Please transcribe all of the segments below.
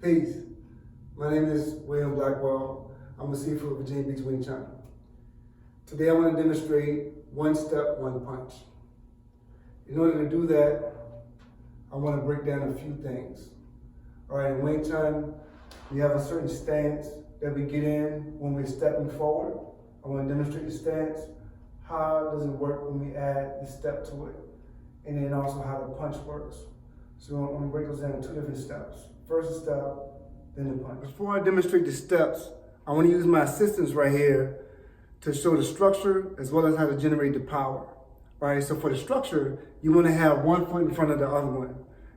Peace. My name is William Blackwell. I'm a Seafood of Virginia Beach Wing Chun. Today I want to demonstrate one step, one punch. In order to do that, I want to break down a few things. All right, in Wing Chun, we have a certain stance that we get in when we're stepping forward. I want to demonstrate the stance. How does it work when we add the step to it? And then also how the punch works. So I'm going to break those down in two different steps. First step, then the punch. Before I demonstrate the steps, I want to use my assistants right here to show the structure as well as how to generate the power. All right, so for the structure, you want to have one foot in front of the other one.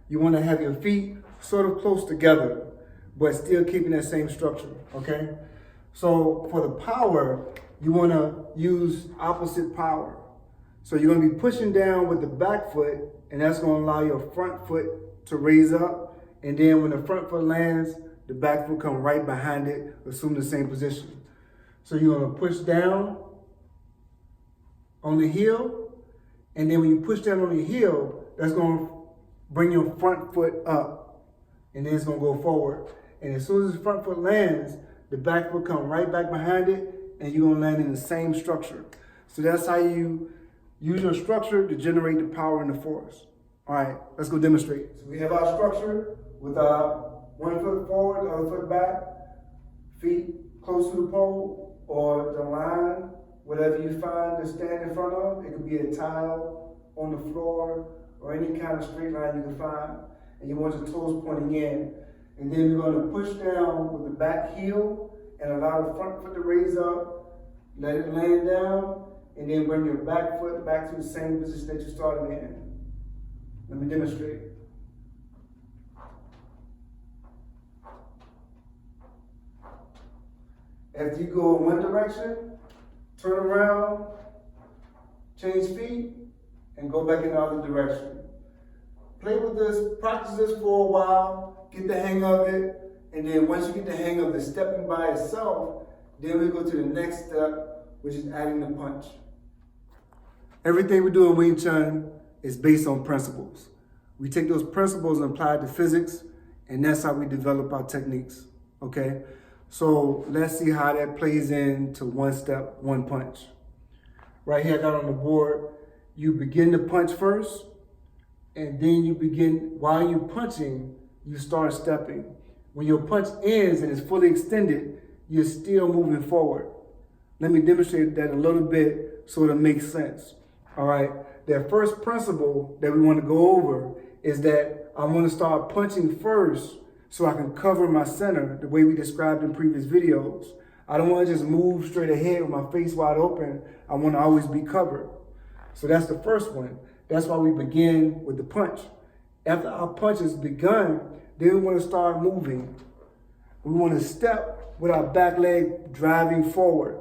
You want to have your feet sort of close together, but still keeping that same structure, okay? So for the power, you want to use opposite power. So you're going to be pushing down with the back foot, and that's going to allow your front foot to raise up. And then when the front foot lands, the back foot come right behind it, assume the same position. So you're going to push down on the heel, and then when you push down on the heel, that's going to bring your front foot up, and then it's going to go forward. And as soon as the front foot lands, the back foot come right back behind it, and you're going to land in the same structure. So that's how you use your structure to generate the power and the force. All right, let's go demonstrate. So we have our structure with one foot forward, the other foot back, feet close to the pole or the line, whatever you find to stand in front of. It could be a tile on the floor or any kind of straight line you can find. And you want your toes pointing in. And then you're going to push down with the back heel and allow the front foot to raise up, let it land down, and then bring your back foot back to the same position that you started in. Let me demonstrate. After you go in one direction, turn around, change feet, and go back in the other direction. Play with this, practice this for a while, get the hang of it, and then once you get the hang of the stepping by itself, then we go to the next step, which is adding the punch. Everything we do in Wing Chun is based on principles. We take those principles and apply it to physics, and that's how we develop our techniques, okay? So let's see how that plays into one step, one punch. Right here I got on the board, you begin to punch first, and then you begin, while you're punching, you start stepping. When your punch ends and is fully extended, you're still moving forward. Let me demonstrate that a little bit so it'll make sense. All right, that first principle that we want to go over is that I want to start punching first so I can cover my center the way we described in previous videos. I don't want to just move straight ahead with my face wide open. I want to always be covered. So that's the first one. That's why we begin with the punch. After our punch is begun, then we want to start moving. We want to step with our back leg driving forward.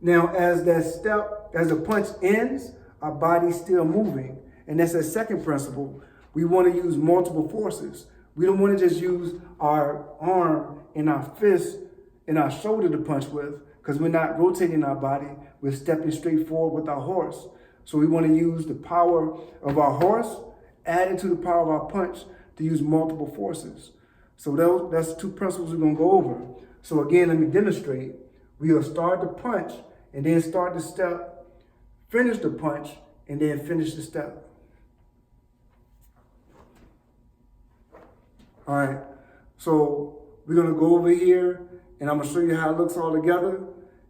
Now, as the punch ends, our body's still moving. And that's the second principle. We want to use multiple forces. We don't want to just use our arm and our fist and our shoulder to punch with, because we're not rotating our body. We're stepping straight forward with our horse. So we want to use the power of our horse added to the power of our punch to use multiple forces. So that's two principles we're going to go over. So again, let me demonstrate. We'll start the punch and then start the step, finish the punch, and then finish the step. All right, so we're going to go over here, and I'm going to show you how it looks all together.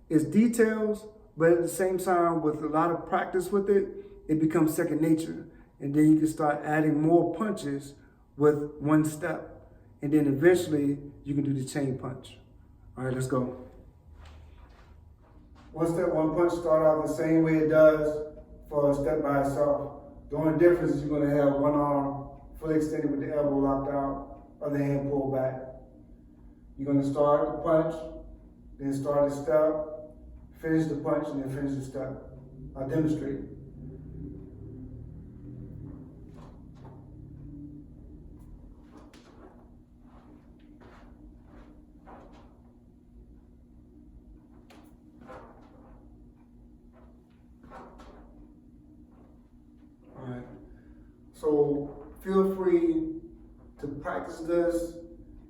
It's details, but at the same time, with a lot of practice with it, it becomes second nature. And then you can start adding more punches with one step. And then eventually, you can do the chain punch. All right, let's go. One step, one punch start out the same way it does for a step by itself. The only difference is you're going to have one arm fully extended with the elbow locked out, other hand pulled back. You're going to start the punch, then start the step, finish the punch, and then finish the step. I'll demonstrate. All right. So feel free to practice this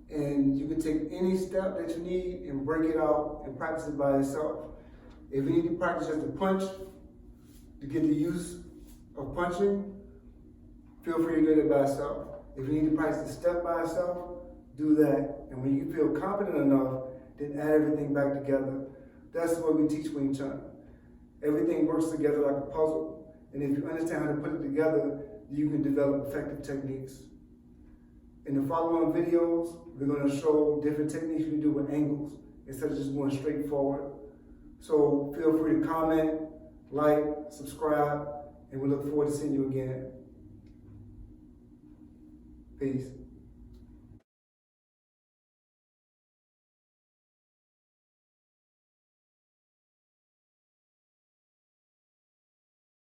And you can take any step that you need and break it out and practice it by yourself. If you need to practice just to punch, to get the use of punching, feel free to do it by yourself. If you need to practice the step by yourself, do that. And when you feel confident enough, then add everything back together. That's what we teach Wing Chun. Everything works together like a puzzle. And if you understand how to put it together, you can develop effective techniques. In the following videos, we're going to show different techniques you can do with angles instead of just going straight forward. So feel free to comment, like, subscribe, and we look forward to seeing you again. Peace.